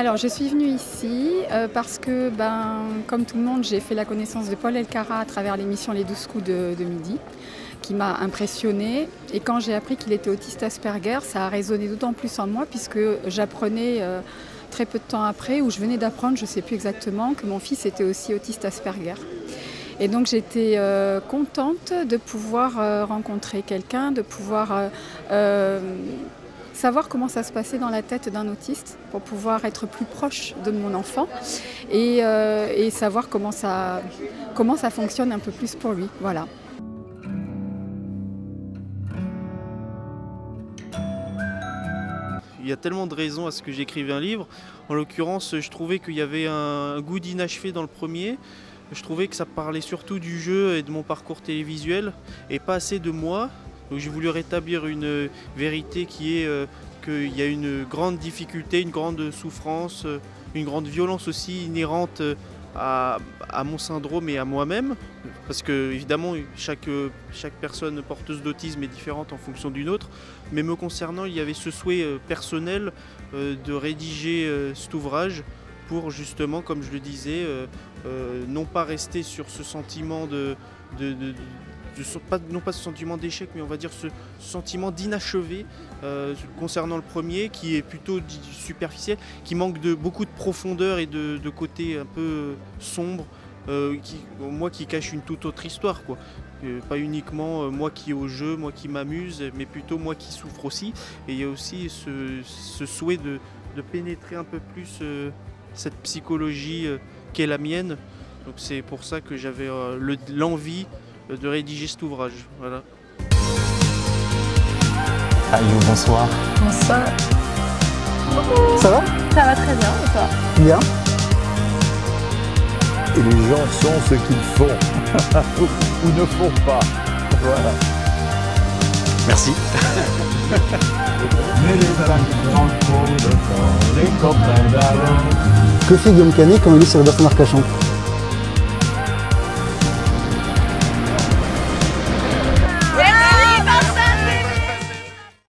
Alors, je suis venue ici parce que, comme tout le monde, j'ai fait la connaissance de Paul Elkarat à travers l'émission Les 12 coups de midi, qui m'a impressionnée. Et quand j'ai appris qu'il était autiste Asperger, ça a résonné d'autant plus en moi puisque j'apprenais très peu de temps après, ou je venais d'apprendre, je ne sais plus exactement, que mon fils était aussi autiste Asperger. Et donc j'étais contente de pouvoir rencontrer quelqu'un, de pouvoir savoir comment ça se passait dans la tête d'un autiste pour pouvoir être plus proche de mon enfant et savoir comment ça fonctionne un peu plus pour lui. Voilà. Il y a tellement de raisons à ce que j'écrive un livre. En l'occurrence, je trouvais qu'il y avait un goût d'inachevé dans le premier. Je trouvais que ça parlait surtout du jeu et de mon parcours télévisuel et pas assez de moi. Donc j'ai voulu rétablir une vérité qui est qu'il y a une grande difficulté, une grande souffrance, une grande violence aussi inhérente à mon syndrome et à moi-même. Parce que évidemment chaque personne porteuse d'autisme est différente en fonction d'une autre. Mais me concernant, il y avait ce souhait personnel de rédiger cet ouvrage pour justement, comme je le disais, non pas rester sur ce sentiment non pas ce sentiment d'échec, mais on va dire ce sentiment d'inachevé concernant le premier, qui est plutôt superficiel, qui manque de beaucoup de profondeur et de côté un peu sombre, qui cache une toute autre histoire, quoi. Pas uniquement moi qui est au jeu, moi qui m'amuse, mais plutôt moi qui souffre aussi. Et il y a aussi ce souhait de pénétrer un peu plus cette psychologie qu'est la mienne. Donc c'est pour ça que j'avais l'envie de rédiger cet ouvrage. Voilà. Ayou, bonsoir. Bonsoir. Ça va? Ça va très bien, et toi? Bien. Et les gens sont ce qu'ils font ou ne font pas. Voilà. Merci. Les copains d'Alain. Que fait Guillaume Canet quand il est sur Bernard Arcachon?